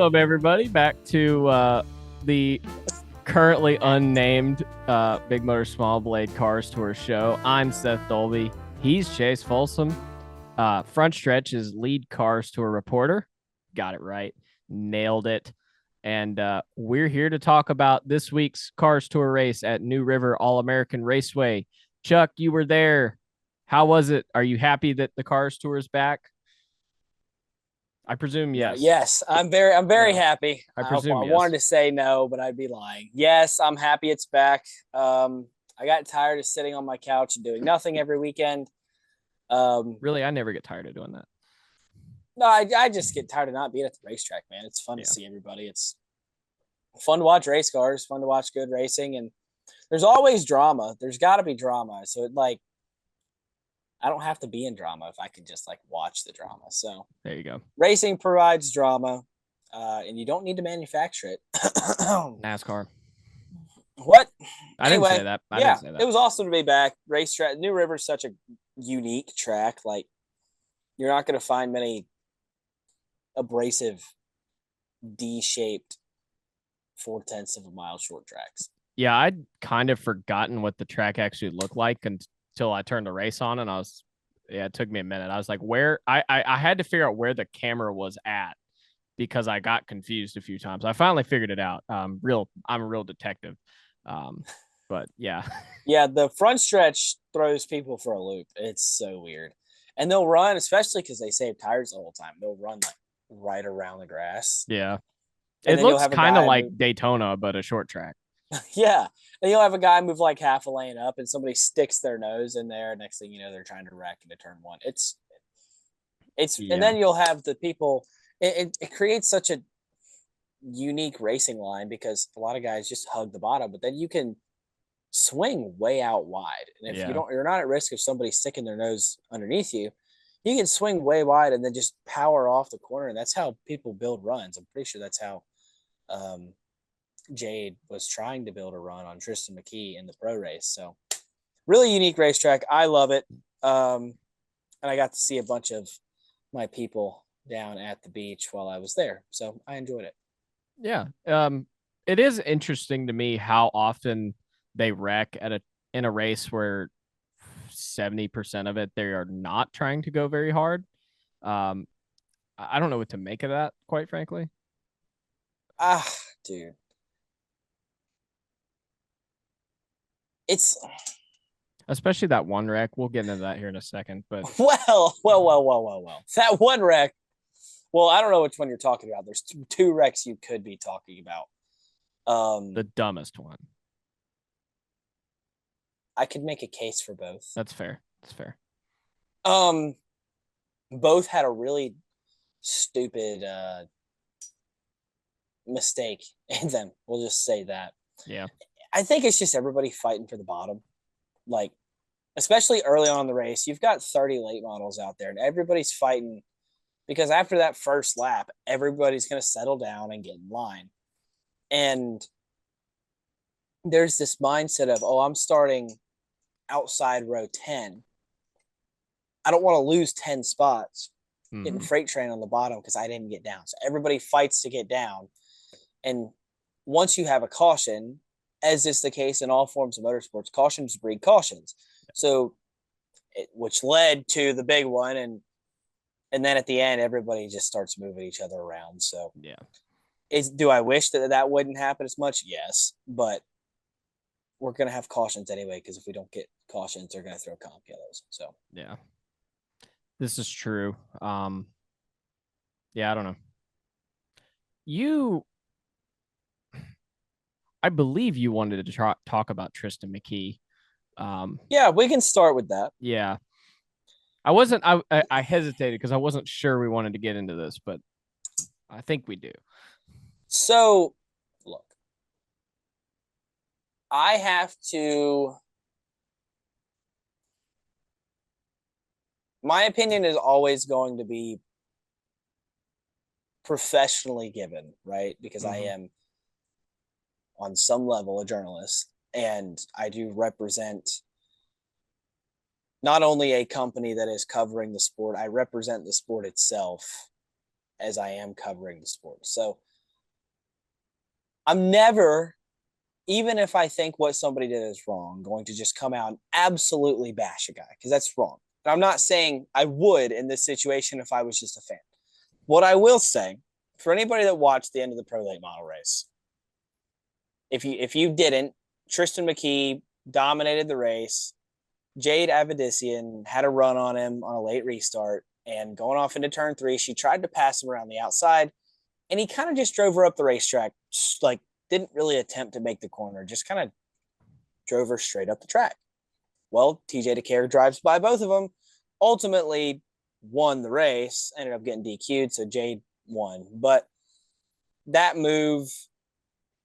Welcome, everybody, back to the currently unnamed Big Motor Small Blade Cars Tour show. I'm Seth Dolby. He's Chase Folsom. Front Stretch is lead Cars Tour reporter. Got it right. Nailed it. And we're here to talk about this week's Cars Tour race at New River All-American Raceway. Chuck, you were there. How was it? Are you happy that the Cars Tour is back? I presume yes. Yes, I'm very happy. I presume I yes. wanted to say no, but I'd be lying. Yes, I'm happy it's back. I got tired of sitting on my couch and doing nothing every weekend. Really, I never get tired of doing that. No, I just get tired of not being at the racetrack, man. It's fun to see everybody. It's fun to watch race cars, fun to watch good racing, and there's always drama. There's got to be drama. So I don't have to be in drama if I can just watch the drama. So there you go. Racing provides drama, and you don't need to manufacture it. NASCAR. What? I didn't say that. Didn't say that. It was awesome to be back. Racetrack. New River is such a unique track. You're not going to find many abrasive, D-shaped 0.4 of a mile short tracks. Yeah, I'd kind of forgotten what the track actually looked like until I turned the race on, and it took me a minute. I was like, where I had to figure out where the camera was at because I got confused a few times. I finally figured it out. I'm a real detective. But yeah. Yeah, the front stretch throws people for a loop. It's so weird. And they'll run, especially because they save tires the whole time. They'll run right around the grass. Yeah. It looks kind of like Daytona, but a short track. Yeah. And you'll have a guy move half a lane up and somebody sticks their nose in there. Next thing you know, they're trying to wreck into turn one. It's and then you'll have the people. It creates such a unique racing line because a lot of guys just hug the bottom, but then you can swing way out wide. And if you're not at risk of somebody sticking their nose underneath you, you can swing way wide and then just power off the corner. And that's how people build runs. I'm pretty sure that's how Jade was trying to build a run on Tristan McKee in the pro race. So really unique racetrack. I love it. And I got to see a bunch of my people down at the beach while I was there. So I enjoyed it. Yeah. It is interesting to me how often they wreck in a race where 70% of it they are not trying to go very hard. I don't know what to make of that, quite frankly. Dude. It's especially that one wreck. We'll get into that here in a second, but well. That one wreck. Well, I don't know which one you're talking about. There's two wrecks you could be talking about. The dumbest one. I could make a case for both. That's fair. Both had a really stupid mistake in them. We'll just say that. Yeah. I think it's just everybody fighting for the bottom. Especially early on in the race, you've got 30 late models out there and everybody's fighting because after that first lap, everybody's going to settle down and get in line. And there's this mindset of, I'm starting outside row 10. I don't want to lose 10 spots getting freight train on the bottom because I didn't get down. So everybody fights to get down. And once you have a caution, as is the case in all forms of motorsports, cautions breed cautions. So which led to the big one. And then at the end, everybody just starts moving each other around. So yeah. Do I wish that wouldn't happen as much? Yes. But we're going to have cautions anyway, because if we don't get cautions, they're going to throw comp yellows. So, yeah, this is true. Yeah, I don't know. I believe you wanted to talk about Tristan McKee. Yeah, we can start with that. Yeah. I hesitated because I wasn't sure we wanted to get into this, but I think we do. So, look, I have to. My opinion is always going to be professionally given, right? Because I am, on some level, a journalist, and I do represent not only a company that is covering the sport, I represent the sport itself as I am covering the sport. So I'm never, even if I think what somebody did is wrong, going to just come out and absolutely bash a guy because that's wrong. And I'm not saying I would in this situation if I was just a fan. What I will say, for anybody that watched the end of the Pro Late Model race, if you didn't, Tristan McKee dominated the race. Jade Avedissian had a run on him on a late restart, and going off into turn 3, she tried to pass him around the outside, and he kind of just drove her up the racetrack, like didn't really attempt to make the corner, just kind of drove her straight up the track. Well, TJ DeCare drives by both of them, ultimately won the race, ended up getting DQ'd, so Jade won. But that move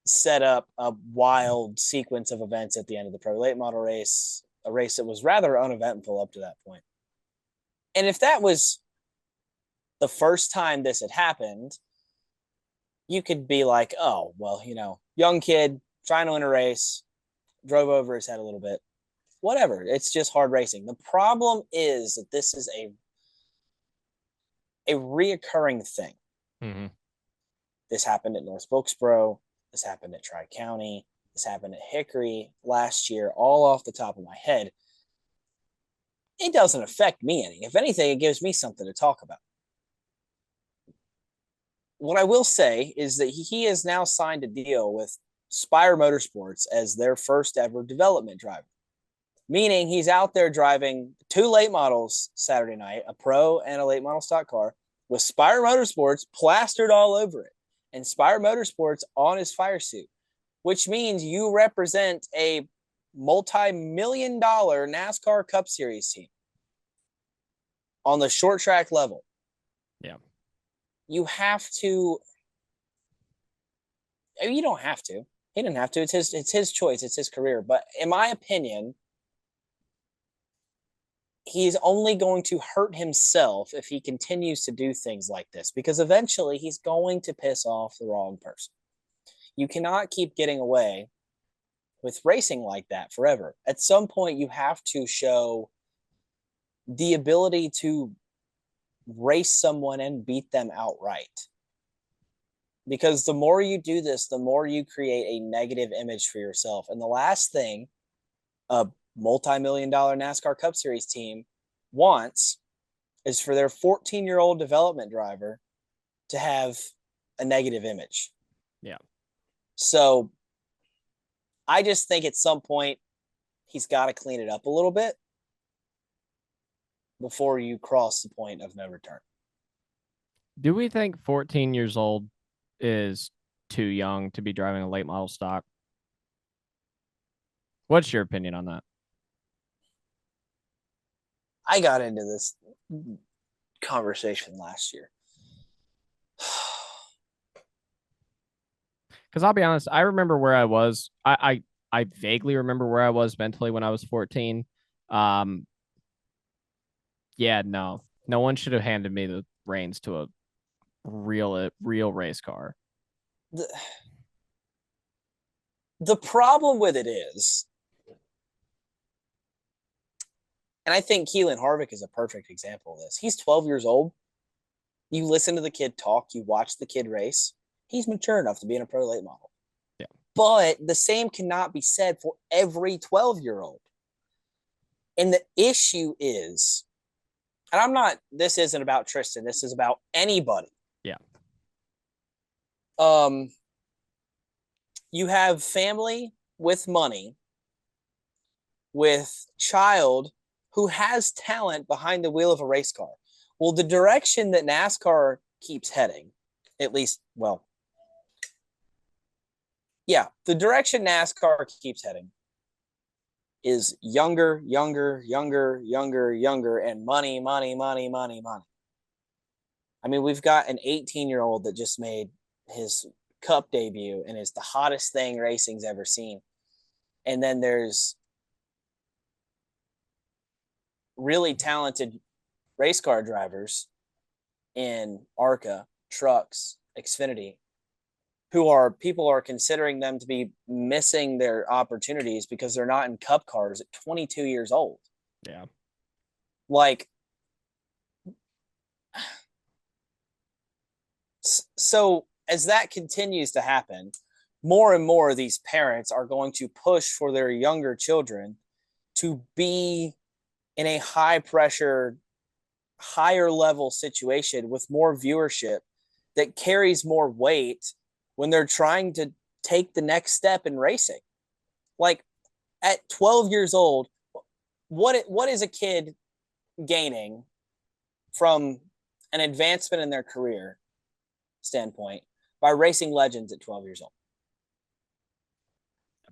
set up a wild sequence of events at the end of the Pro Late Model race, a race that was rather uneventful up to that point. And if that was the first time this had happened, you could be like, oh, well, young kid trying to win a race, drove over his head a little bit. Whatever. It's just hard racing. The problem is that this is a reoccurring thing. Mm-hmm. This happened at North Wilkesboro. This happened at Tri-County. This happened at Hickory last year, all off the top of my head. It doesn't affect me any. If anything, it gives me something to talk about. What I will say is that he has now signed a deal with Spire Motorsports as their first ever development driver, meaning he's out there driving 2 late models Saturday night, a pro and a late model stock car, with Spire Motorsports plastered all over it and Spire Motorsports on his fire suit, which means you represent a multi-million-dollar NASCAR Cup Series team on the short track level. Yeah. You have to. I mean, you don't have to. He didn't have to. It's his choice. It's his career. But in my opinion, he's only going to hurt himself if he continues to do things like this, because eventually he's going to piss off the wrong person. You cannot keep getting away with racing like that forever. At some point, you have to show the ability to race someone and beat them outright. Because the more you do this, the more you create a negative image for yourself. And the last thing a multi-million-dollar NASCAR Cup Series team wants is for their 14-year-old development driver to have a negative image. Yeah. So I just think at some point he's got to clean it up a little bit before you cross the point of no return. Do we think 14 years old is too young to be driving a late model stock? What's your opinion on that? I got into this conversation last year. Because I'll be honest, I remember where I was. I vaguely remember where I was mentally when I was 14. Yeah, no one should have handed me the reins to a real race car. The problem with it is, and I think Keelan Harvick is a perfect example of this. He's 12 years old. You listen to the kid talk, you watch the kid race. He's mature enough to be in a pro late model. Yeah. But the same cannot be said for every 12-year-old. And the issue is, and this isn't about Tristan, this is about anybody. Yeah. You have family with money, with child who has talent behind the wheel of a race car. Well, the direction that NASCAR keeps heading, at least, the direction NASCAR keeps heading is younger, and money. I mean, we've got an 18-year-old that just made his Cup debut and is the hottest thing racing's ever seen. And then there's really talented race car drivers in ARCA, trucks, Xfinity, people are considering them to be missing their opportunities because they're not in Cup cars at 22 years old. Yeah. Like, so as that continues to happen, more and more of these parents are going to push for their younger children to be in a high pressure, higher level situation with more viewership that carries more weight when they're trying to take the next step in racing. Like at 12 years old, what is a kid gaining from an advancement in their career standpoint by racing legends at 12 years old?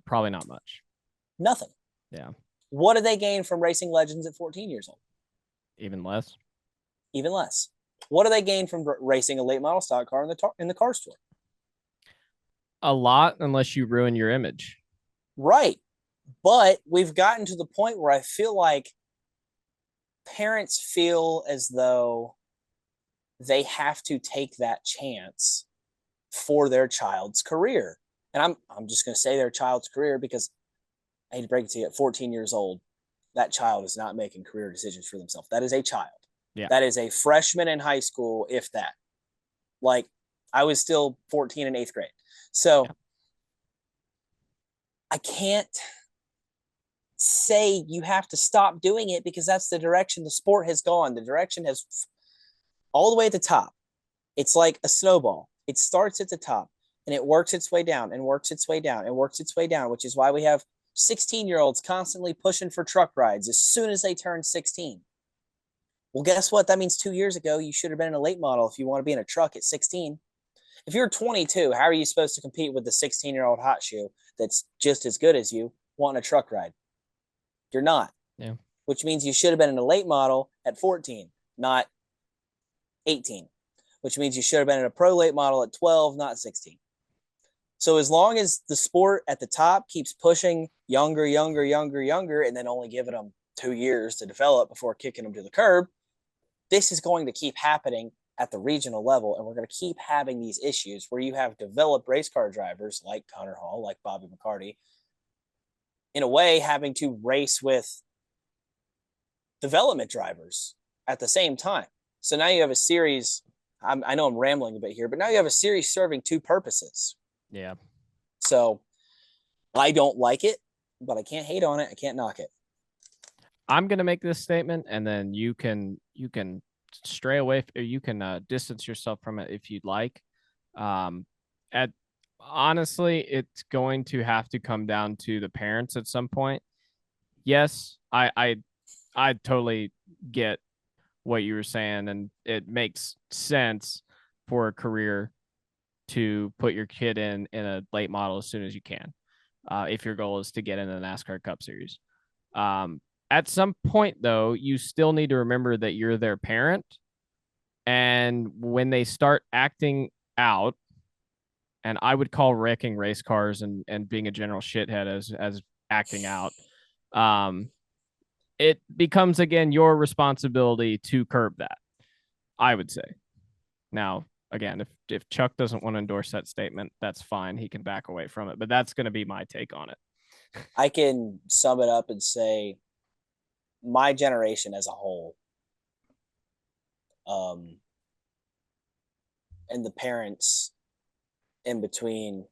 Probably not much. Nothing. Yeah. What do they gain from racing legends at 14 years old? Even less. Even less. What do they gain from racing a late model stock car in the Cars Tour? A lot, unless you ruin your image. Right. But we've gotten to the point where I feel like parents feel as though they have to take that chance for their child's career. And I'm just going to say their child's career because I hate to break it to you, at 14 years old, that child is not making career decisions for themselves. That is a child. Yeah. That is a freshman in high school, if that. Like, I was still 14 in 8th grade. So I can't say you have to stop doing it because that's the direction the sport has gone. The direction has all the way at the top. It's like a snowball. It starts at the top and it works its way down and works its way down and works its way down, which is why we have 16-year-olds constantly pushing for truck rides as soon as they turn 16. Well, guess what? That means 2 years ago, you should have been in a late model if you want to be in a truck at 16. If you're 22, how are you supposed to compete with the 16-year-old hot shoe that's just as good as you wanting a truck ride? You're not. Yeah. Which means you should have been in a late model at 14, not 18. Which means you should have been in a pro late model at 12, not 16. So as long as the sport at the top keeps pushing younger, and then only giving them 2 years to develop before kicking them to the curb, this is going to keep happening at the regional level. And we're going to keep having these issues where you have developed race car drivers like Connor Hall, like Bobby McCarty, in a way having to race with development drivers at the same time. So now you have a series. I know I'm rambling a bit here, but now you have a series serving two purposes. Yeah. So I don't like it, but I can't hate on it. I can't knock it. I'm going to make this statement and then you can stray away or you can distance yourself from it if you'd like. Honestly, it's going to have to come down to the parents at some point. Yes, I totally get what you were saying, and it makes sense for a career to put your kid in a late model as soon as you can, if your goal is to get in the NASCAR Cup Series. At some point, though, you still need to remember that you're their parent, and when they start acting out, and I would call wrecking race cars and being a general shithead as acting out, it becomes, again, your responsibility to curb that, I would say. Now, again, if Chuck doesn't want to endorse that statement, that's fine. He can back away from it, but that's going to be my take on it. I can sum it up and say my generation as a whole, and the parents in between,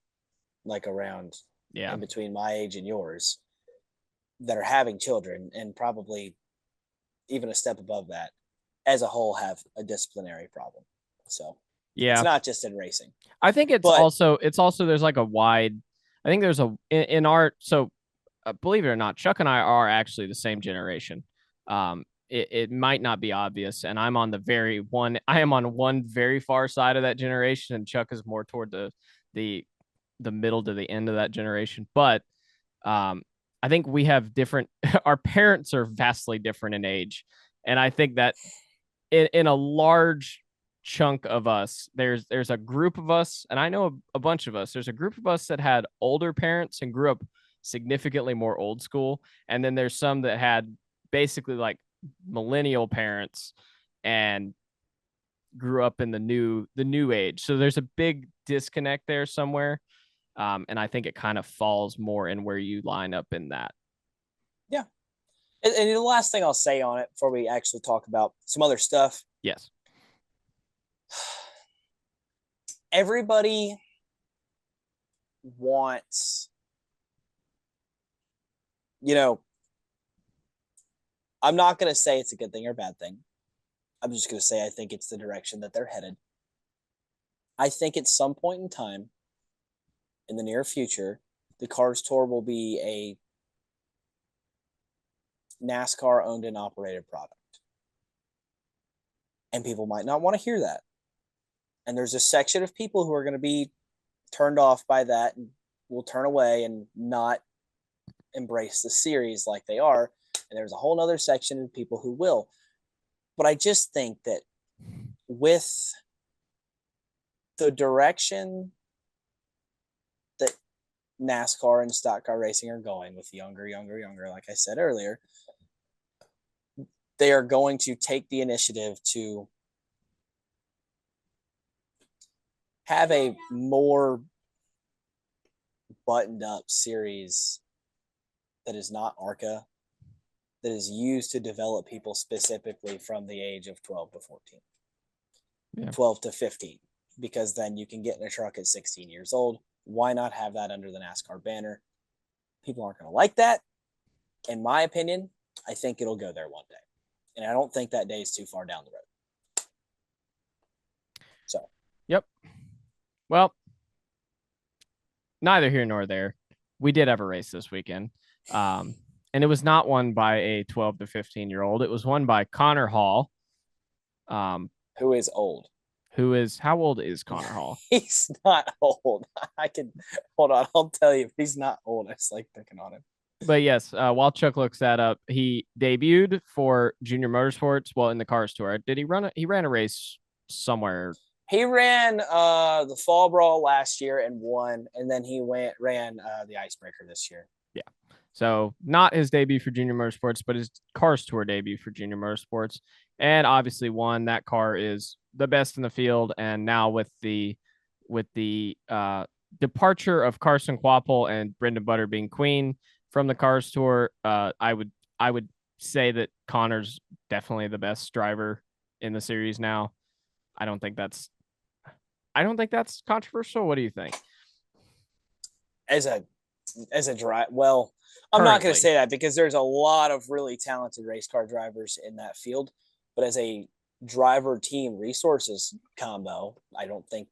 like around, in between my age and yours, that are having children, and probably even a step above that, as a whole, have a disciplinary problem. So it's not just in racing. I think it's also there's like a wide. I think there's in our, so believe it or not, Chuck and I are actually the same generation. It might not be obvious, and I'm on one very far side of that generation, and Chuck is more toward the middle to the end of that generation. But I think we have different. Our parents are vastly different in age, and I think that in a large chunk of us, there's a group of us, and I know a bunch of us. There's a group of us that had older parents and grew up significantly more old school, and then there's some that had basically like millennial parents and grew up in the new age. So there's a big disconnect there somewhere, and I think it kind of falls more in where you line up in that. Yeah. And the last thing I'll say on it before we actually talk about some other stuff. Yes. Everybody wants, you know, I'm not going to say it's a good thing or a bad thing. I'm just going to say I think it's the direction that they're headed. I think at some point in time in the near future, the Cars Tour will be a NASCAR owned and operated product. And people might not want to hear that. And there's a section of people who are going to be turned off by that and will turn away and not embrace the series like they are. And there's a whole other section of people who will. But I just think that with the direction that NASCAR and stock car racing are going with younger, like I said earlier, they are going to take the initiative to have a more buttoned up series that is not ARCA, that is used to develop people specifically from the age of 12 to 14, 12 to 15, because then you can get in a truck at 16 years old. Why not have that under the NASCAR banner? People aren't going to like that. In my opinion, I think it'll go there one day. And I don't think that day is too far down the road. So. Yep. Well, neither here nor there. We did have a race this weekend. And it was not won by a 12 to 15-year-old. It was won by Connor Hall. Who is old? How old is Connor Hall? He's not old. Hold on. I'll tell you. He's not old. I just like picking on him. But yes, while Chuck looks that up, he debuted for Junior Motorsports. Well, in the Cars Tour. Did he run? He ran a race somewhere. He ran the Fall Brawl last year and won, and then he ran the Icebreaker this year. Yeah. So not his debut for Junior Motorsports, but his Cars Tour debut for Junior Motorsports, and obviously won. That car is the best in the field, and now with the departure of Carson Kvapil and Brendan Butter being queen from the Cars Tour, I would say that Connor's definitely the best driver in the series now. I don't think that's controversial. What do you think? As a drive, well, I'm not going to say that because there's a lot of really talented race car drivers in that field, but as a driver team resources combo, I don't think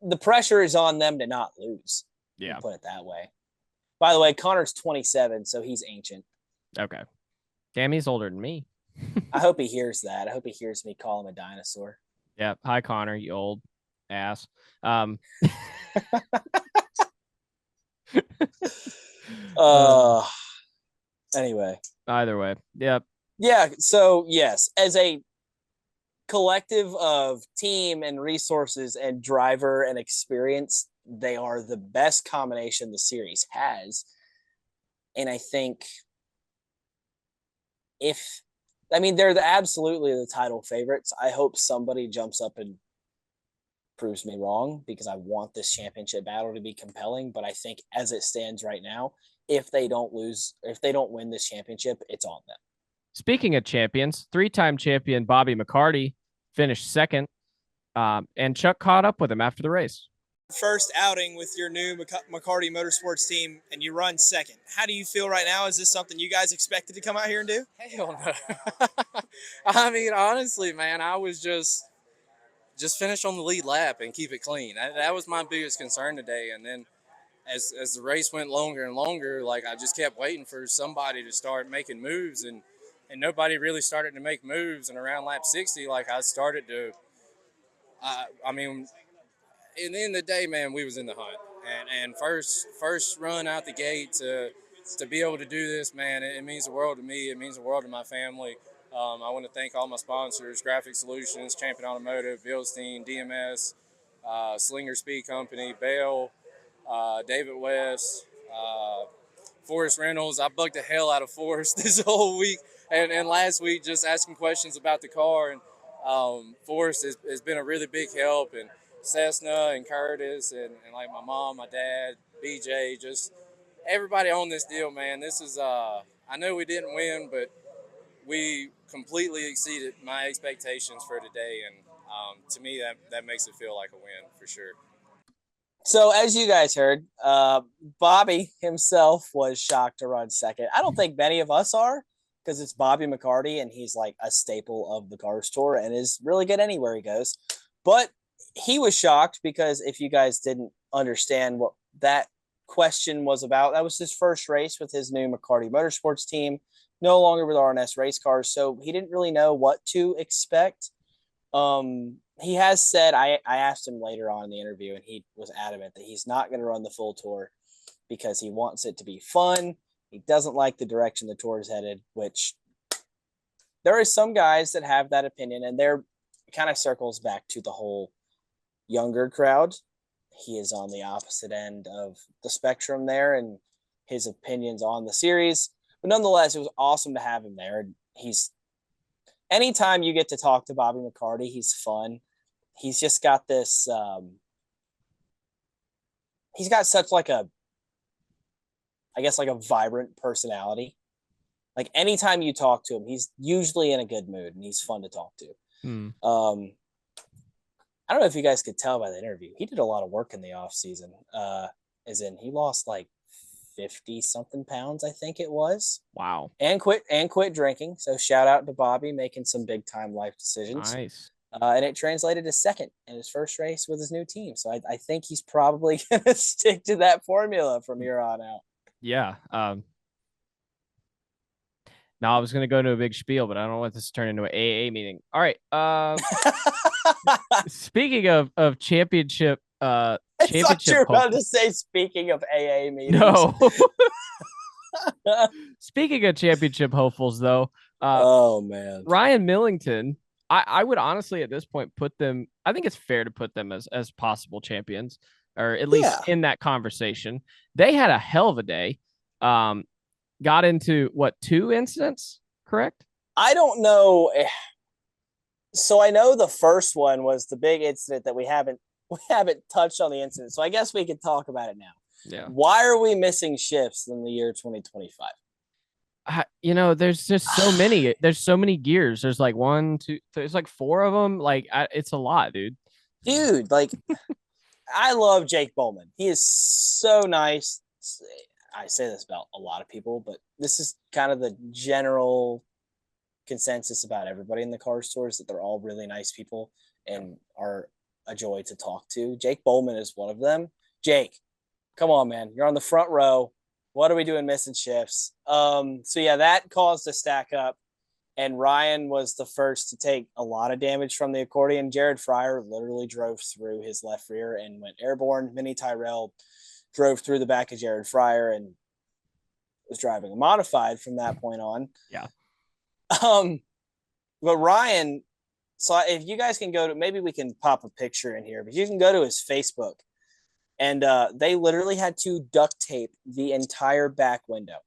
the pressure is on them to not lose. Yeah, put it that way. By the way, Connor's 27, so he's ancient. Okay. Damn, he's older than me. I hope he hears that. I hope he hears me call him a dinosaur. Yeah. Hi, Connor, you old ass. Anyway. Either way. Yep. Yeah. So, yes, as a collective of team and resources and driver and experience, they are the best combination the series has. And I think they're absolutely the title favorites. I hope somebody jumps up and proves me wrong because I want this championship battle to be compelling. But I think as it stands right now, if they don't win this championship, it's on them. Speaking of champions, 3-time champion Bobby McCarty finished second, and Chuck caught up with him after the race. First outing with your new McCarty Motorsports team, and you run second. How do you feel right now? Is this something you guys expected to come out here and do? Hell no. I mean, honestly, man, I was just finish on the lead lap and keep it clean. That was my biggest concern today. And then as the race went longer and longer, like I just kept waiting for somebody to start making moves, and nobody really started to make moves. And around lap 60, like I started to, I mean, in the end of the day, man, we was in the hunt. And first run out the gate to be able to do this, man, it means the world to me. It means the world to my family. I want to thank all my sponsors: Graphic Solutions, Champion Automotive, Bilstein, DMS, Slinger Speed Company, Bell, David West, Forrest Reynolds. I bugged the hell out of Forrest this whole week and last week just asking questions about the car. And Forrest has been a really big help, and Cessna and Curtis and like my mom, my dad, BJ, just everybody on this deal, man. This is, I know we didn't win, but we completely exceeded my expectations for today. And to me, that makes it feel like a win for sure. So as you guys heard, Bobby himself was shocked to run second. I don't think many of us are because it's Bobby McCarty and he's like a staple of the Cars Tour and is really good anywhere he goes. But he was shocked because if you guys didn't understand what that question was about, that was his first race with his new McCarty Motorsports team, no longer with RNS race cars. So he didn't really know what to expect. He has said, I asked him later on in the interview, and he was adamant that he's not going to run the full tour because he wants it to be fun. He doesn't like the direction the tour is headed, which there are some guys that have that opinion, and they're kind of circles back to the whole younger crowd. He is on the opposite end of the spectrum there, and his opinions on the series. But nonetheless, it was awesome to have him there. He's anytime you get to talk to Bobby McCarty, he's fun. He's just got this. He's got such like a, I guess like a vibrant personality. Like anytime you talk to him, he's usually in a good mood and he's fun to talk to. I don't know if you guys could tell by the interview. He did a lot of work in the off season. As in he lost like 50 something pounds, I think it was. Wow. And quit drinking. So shout out to Bobby making some big time life decisions. Nice. And it translated to second in his first race with his new team. So I think he's probably going to stick to that formula from here on out. Yeah. Now I was going to go to a big spiel, but I don't want this to turn into an AA meeting. All right. Speaking of championship, I thought you were about to say speaking of AA meetings. No. Speaking of championship hopefuls, though. Oh, man. Ryan Millington, I would honestly at this point put them, I think it's fair to put them as possible champions, or at least in that conversation. They had a hell of a day. Got into what, 2 incidents, correct? I don't know. So I know the first one was the big incident that we haven't touched on the incident. So I guess we could talk about it now. Yeah. Why are we missing shifts in the year 2025? There's just so many. There's so many gears. There's like 1, 2, there's like 4 of them. Like it's a lot, dude. Like I love Jake Bowman. He is so nice. I say this about a lot of people, but this is kind of the general consensus about everybody in the car stores, that they're all really nice people and are a joy to talk to. Jake Bowman is one of them. Jake, come on, man. You're on the front row. What are we doing missing shifts? So yeah, that caused a stack up, and Ryan was the first to take a lot of damage from the accordion. Jared Fryer literally drove through his left rear and went airborne. Minnie Tyrell drove through the back of Jared Fryer and was driving a modified from that point on. Yeah. But Ryan, so if you guys can go to, maybe we can pop a picture in here, but you can go to his Facebook, and they literally had to duct tape the entire back window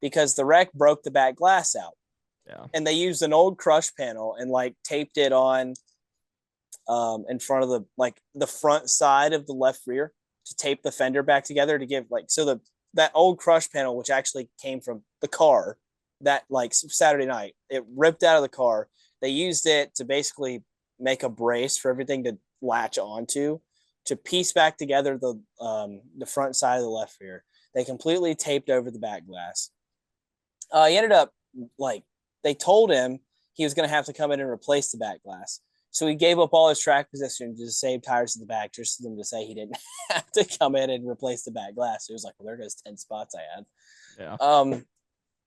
because the wreck broke the back glass out. Yeah. And they used an old crush panel and like taped it on in front of the front side of the left rear to tape the fender back together to give that old crush panel, which actually came from the car that like Saturday night, it ripped out of the car. They used it to basically make a brace for everything to latch onto, to piece back together the front side of the left rear. They completely taped over the back glass. He ended up they told him he was going to have to come in and replace the back glass. So he gave up all his track position to save tires in the back, just for them to say he didn't have to come in and replace the back glass. He was like, well, there goes 10 spots I had. Yeah.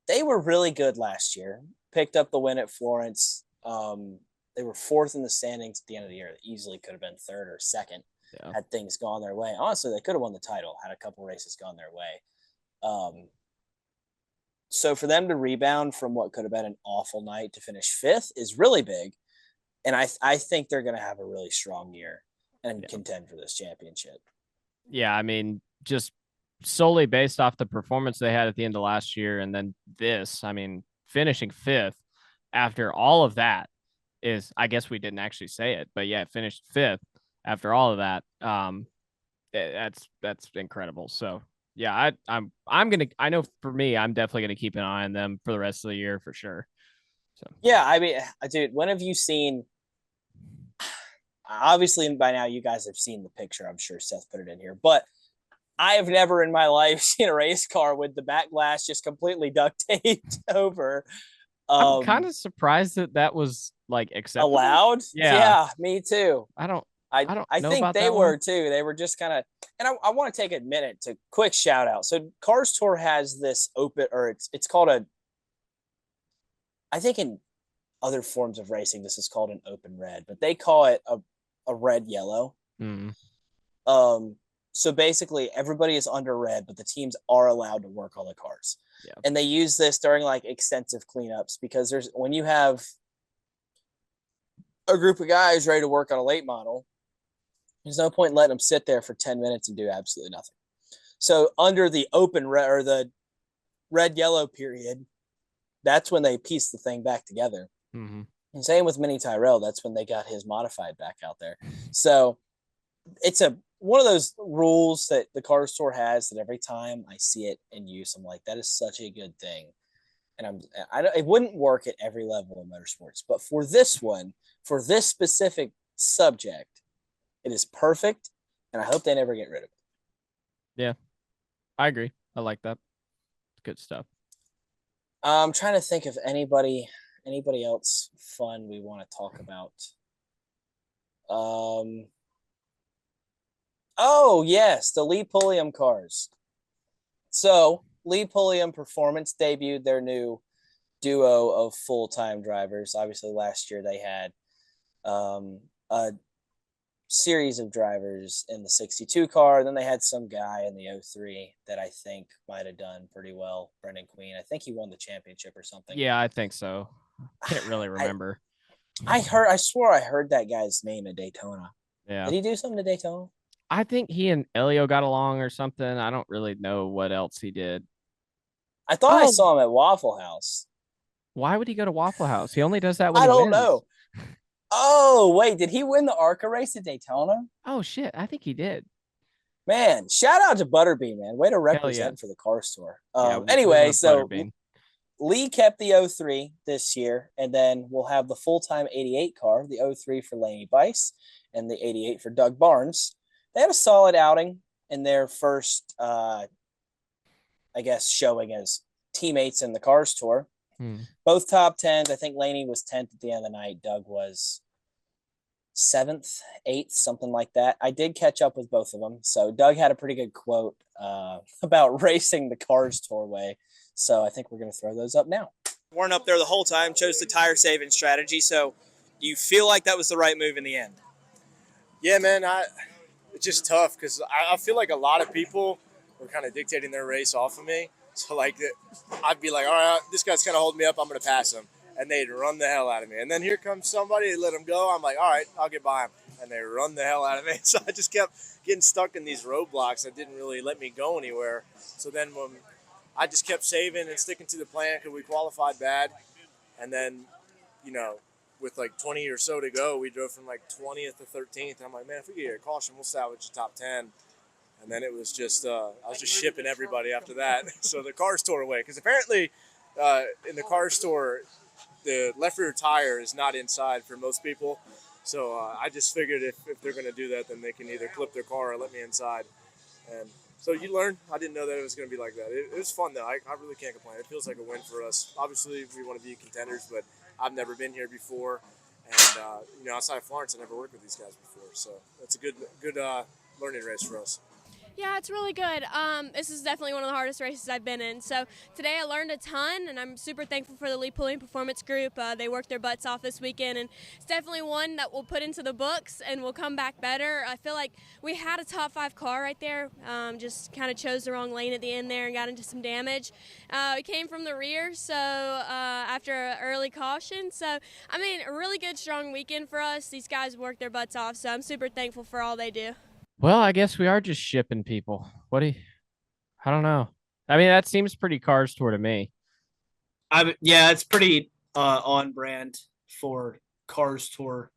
They were really good last year. Picked up the win at Florence. They were 4th in the standings at the end of the year. They easily could have been 3rd or 2nd had things gone their way. Honestly, they could have won the title had a couple races gone their way. So for them to rebound from what could have been an awful night to finish 5th is really big. And I think they're going to have a really strong year and contend for this championship. Yeah, I mean, just solely based off the performance they had at the end of last year and then this, I mean, finishing 5th after all of that is, I guess we didn't actually say it, but yeah, finished 5th after all of that. That's incredible. So yeah, I know for me, I'm definitely going to keep an eye on them for the rest of the year for sure. So yeah, I mean, dude, when have you seen? obviously by now you guys have seen the picture. I'm sure Seth put it in here, but I have never in my life seen a race car with the back glass just completely duct taped over. I'm kind of surprised that was like acceptable. Allowed. Yeah, me too. I don't I know think about they that were one. too. They were just kind of, and I want to take a minute to quick shout out. So Cars Tour has this open, or it's called a, I think in other forms of racing, this is called an open red, but they call it a red yellow. Mm. So basically everybody is under red, but the teams are allowed to work on the cars. Yeah. And they use this during like extensive cleanups because when you have a group of guys ready to work on a late model, there's no point in letting them sit there for 10 minutes and do absolutely nothing. So under the open red or the red yellow period, that's when they piece the thing back together. Mm-hmm. And same with Mini Tyrell. That's when they got his modified back out there. So it's one of those rules that the Cars Tour has that every time I see it in use, I'm like, that is such a good thing. And it wouldn't work at every level of motorsports, but for this one, for this specific subject, it is perfect. And I hope they never get rid of it. Yeah, I agree. I like that. Good stuff. I'm trying to think of anybody else fun we want to talk about. Oh yes, the Lee Pulliam cars. So Lee Pulliam Performance debuted their new duo of full-time drivers. Obviously, last year they had a series of drivers in the 62 car. Then they had some guy in the 03 that I think might have done pretty well. Brendan Queen. I think he won the championship or something. Yeah, I think so. Can't really remember. I swore I heard that guy's name at Daytona. Yeah. Did he do something to Daytona? I think he and Elio got along or something. I don't really know what else he did. I thought I saw him at Waffle House. Why would he go to Waffle House? He only does that when I he don't wins. know. Oh, wait, did he win the ARCA race at Daytona? Oh, shit. I think he did. Man, shout out to Butterbean, man. Way to represent for the Cars Tour. Anyway, so Butterbean. Lee kept the 03 this year, and then we'll have the full-time 88 car, the 03 for Laney Bice and the 88 for Doug Barnes. They had a solid outing in their first, I guess, showing as teammates in the Cars Tour. Both top 10s. I think Laney was 10th at the end of the night. Doug was 7th, 8th, something like that. I did catch up with both of them. So Doug had a pretty good quote about racing the Cars Tour way. So I think we're going to throw those up now. Weren't up there the whole time, chose the tire saving strategy. So do you feel like that was the right move in the end? Yeah, man. It's just tough because I feel like a lot of people were kind of dictating their race off of me. So, like, I'd be like, all right, this guy's kind of holding me up. I'm going to pass him. And they'd run the hell out of me. And then here comes somebody, they let him go. I'm like, all right, I'll get by him. And they run the hell out of me. So I just kept getting stuck in these roadblocks that didn't really let me go anywhere. So then when I just kept saving and sticking to the plan because we qualified bad. And then, you know, with like 20 or so to go, we drove from like 20th to 13th. And I'm like, man, if we get a caution, we'll salvage the top 10. And then it was just, I was just shipping everybody after that. So the Cars Tour away. Because apparently in the Cars Tour, the left rear tire is not inside for most people. So I just figured if they're going to do that, then they can either clip their car or let me inside. And so you learn. I didn't know that it was going to be like that. It was fun, though. I really can't complain. It feels like a win for us. Obviously, we want to be contenders, but I've never been here before. And, you know, outside of Florence, I never worked with these guys before. So it's a good learning race for us. Yeah, it's really good. This is definitely one of the hardest races I've been in. So today I learned a ton, and I'm super thankful for the Lee Pulliam Performance Group. They worked their butts off this weekend, and it's definitely one that we'll put into the books and we'll come back better. I feel like we had a top 5 car right there, just kind of chose the wrong lane at the end there and got into some damage. We came from the rear, so after an early caution. So, I mean, a really good, strong weekend for us. These guys worked their butts off, so I'm super thankful for all they do. Well, I guess we are just shipping people. I don't know. I mean, that seems pretty Cars Tour to me. Yeah, it's pretty on brand for Cars Tour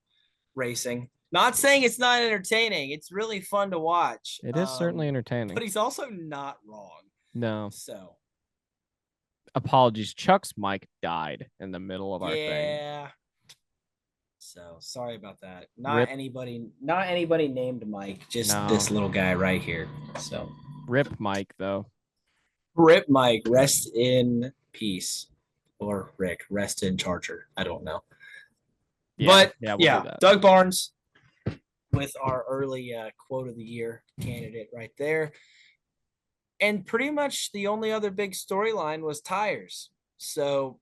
racing. Not saying it's not entertaining. It's really fun to watch. It is certainly entertaining. But he's also not wrong. No. So. Apologies. Chuck's mic died in the middle of our thing. Yeah. So sorry about that. Not Rip. anybody named Mike, just No. this little guy right here. So Rip Mike though. Rip Mike, rest in peace. Or Rick, rest in Charger. I don't know. But we'll yeah, do that. Doug Barnes with our early quote of the year candidate right there. And pretty much the only other big storyline was tires. So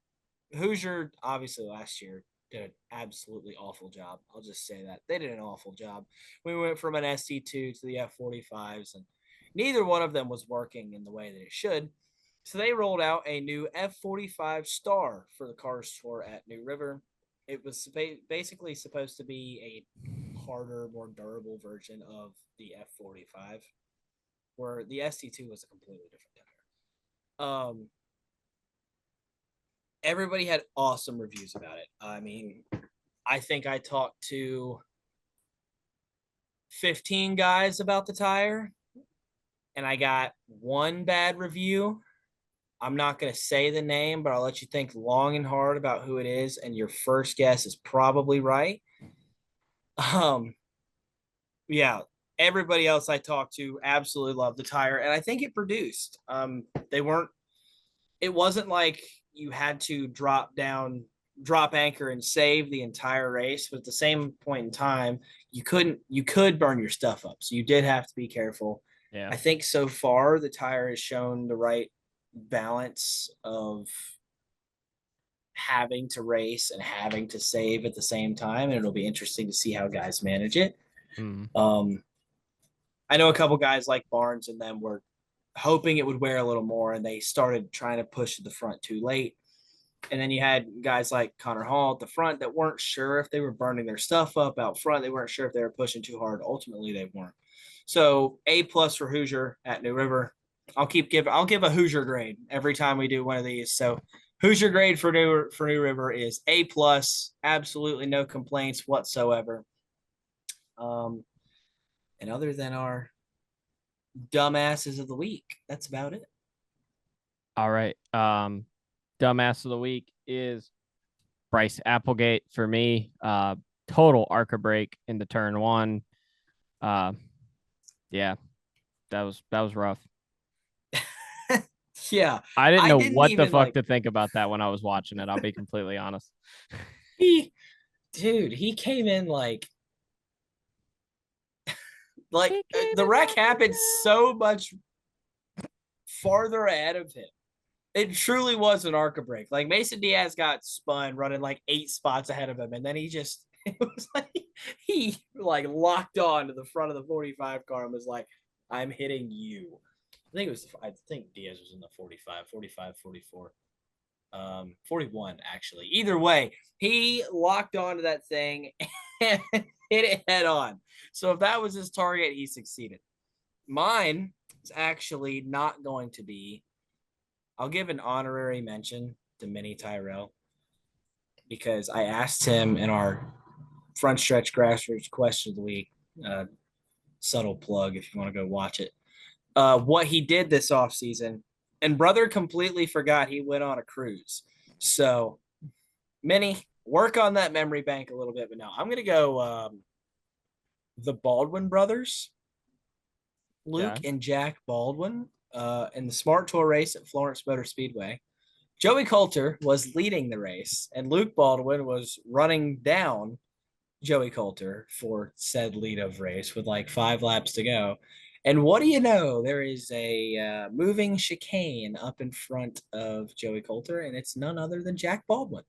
Hoosier, obviously last year, did an absolutely awful job. I'll just say that. They did an awful job. We went from an ST2 to the F45s, and neither one of them was working in the way that it should. So they rolled out a new F45 Star for the Cars Tour at New River. It was basically supposed to be a harder, more durable version of the F45, where the ST2 was a completely different tire. Everybody had awesome reviews about it. I mean, I think I talked to 15 guys about the tire, and I got one bad review. I'm not going to say the name, but I'll let you think long and hard about who it is, and your first guess is probably right. Yeah, everybody else I talked to absolutely loved the tire, and I think it produced. It wasn't like you had to drop anchor and save the entire race, but at the same point in time, you could burn your stuff up. So you did have to be careful. Yeah. I think so far the tire has shown the right balance of having to race and having to save at the same time, and it'll be interesting to see how guys manage it. I know a couple guys like Barnes and them were hoping it would wear a little more, and they started trying to push to the front too late. And then you had guys like Connor Hall at the front that weren't sure if they were burning their stuff up out front. They weren't sure if they were pushing too hard. Ultimately, they weren't. So A+ for Hoosier at New River. I'll give a Hoosier grade every time we do one of these. So Hoosier grade for New River is A+, absolutely no complaints whatsoever. And other than our dumbasses of the week, that's about it. All right. Dumbass of the week is Bryce Applegate for me. Total ARCA break into turn one. Yeah, that was rough. Yeah. I didn't know what the fuck like to think about that when I was watching it. I'll be completely honest. He came in like the wreck happened so much farther ahead of him. It truly was an ARCA break. Like Mason Diaz got spun running like 8 spots ahead of him, and then he locked on to the front of the 45 car and was like, "I'm hitting you." I think Diaz was in the 45, 44. 41 actually. Either way, he locked onto that thing and hit it head on. So if that was his target, he succeeded. Mine is actually not going to be. I'll give an honorary mention to Minnie Tyrell because I asked him in our front stretch grassroots question of the week, subtle plug if you want to go watch it, what he did this offseason. And brother completely forgot he went on a cruise. So, Minnie, work on that memory bank a little bit. But no, I'm going to go the Baldwin brothers, Luke and Jack Baldwin, in the Smart Tour race at Florence Motor Speedway. Joey Coulter was leading the race, and Luke Baldwin was running down Joey Coulter for said lead of race with like 5 laps to go. And what do you know? There is a moving chicane up in front of Joey Coulter, and it's none other than Jack Baldwin.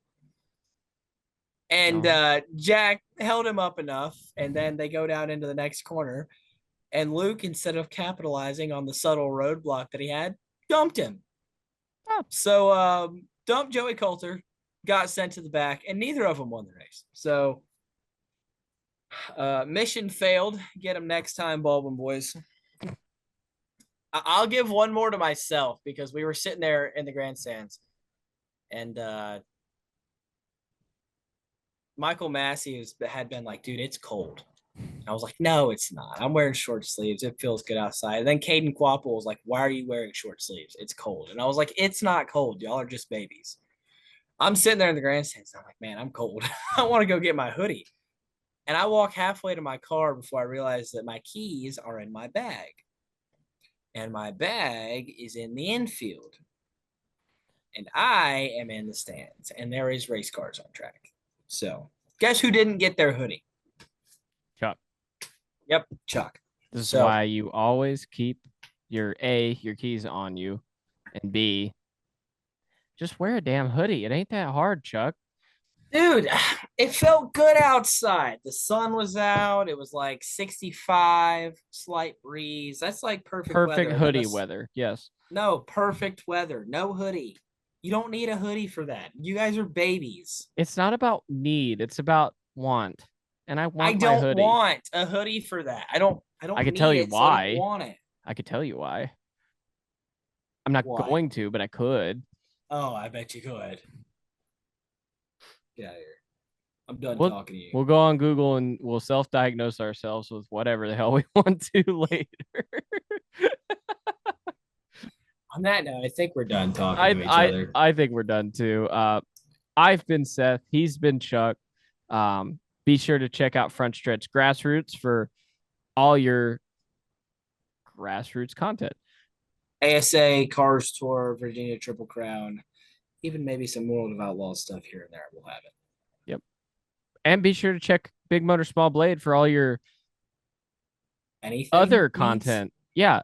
And Jack held him up enough, and then they go down into the next corner. And Luke, instead of capitalizing on the subtle roadblock that he had, dumped him. Oh. So dumped Joey Coulter, got sent to the back, and neither of them won the race. So mission failed. Get him next time, Baldwin boys. I'll give one more to myself because we were sitting there in the grandstands, and Michael Massey had been like, "Dude, it's cold." I was like, "No, it's not. I'm wearing short sleeves. It feels good outside." And then Caden Quapple was like, "Why are you wearing short sleeves? It's cold." And I was like, "It's not cold. Y'all are just babies." I'm sitting there in the grandstands. I'm like, "Man, I'm cold. I want to go get my hoodie." And I walk halfway to my car before I realize that my keys are in my bag. And my bag is in the infield. And I am in the stands. And there is race cars on track. So guess who didn't get their hoodie? Chuck. Yep, Chuck. This is So- why you always keep your keys on you, and B, just wear a damn hoodie. It ain't that hard, Chuck. Dude, it felt good outside. The sun was out. It was like 65, slight breeze. That's like perfect Perfect weather. hoodie weather. Yes. No, perfect weather. No hoodie. You don't need a hoodie for that. You guys are babies. It's not about need. It's about want. And I want I my don't hoodie. want a hoodie for that. I don't I could need tell you it, so I don't why. want it. I could tell you why. I'm not Why? going to, but I could. Oh, I bet you could. Get out of here. I'm done We'll- talking to you. We'll go on Google and we'll self-diagnose ourselves with whatever the hell we want to later. On that note, I think we're done talking to each other. I think we're done too. I've been Seth. He's been Chuck. Be sure to check out Front Stretch Grassroots for all your grassroots content. ASA, Cars Tour, Virginia Triple Crown, even maybe some World of Outlaws stuff here and there. We'll have it. And be sure to check Big Motor Small Blade for all your Anything other needs? content. Yeah.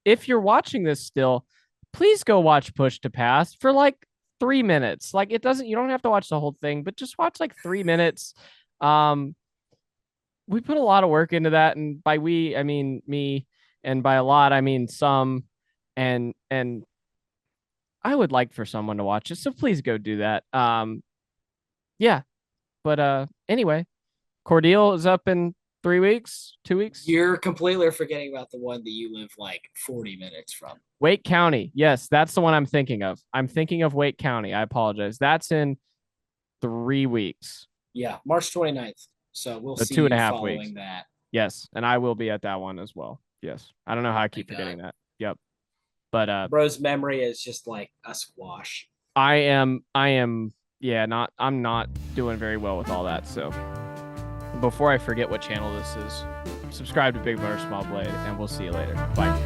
If you're watching this still, please go watch Push to Pass for like 3 minutes. Like you don't have to watch the whole thing, but just watch like 3 minutes. We put a lot of work into that, and by we, I mean me, and by a lot, I mean some, and I would like for someone to watch it, so please go do that. Yeah. But anyway, Cordeal is up in 3 weeks, 2 weeks. You're completely forgetting about the one that you live like 40 minutes from. Wake County. Yes, that's the one I'm thinking of. I'm thinking of Wake County. I apologize. That's in 3 weeks. Yeah, March 29th. So we'll So see 2.5 you following weeks. that. Yes, and I will be at that one as well. Yes. I don't know how I keep Thank forgetting that. Yep. But Bro's memory is just like a squash. I am I'm not doing very well with all that. So before I forget what channel this is, subscribe to Big Motor Small Blade, and we'll see you later. Bye.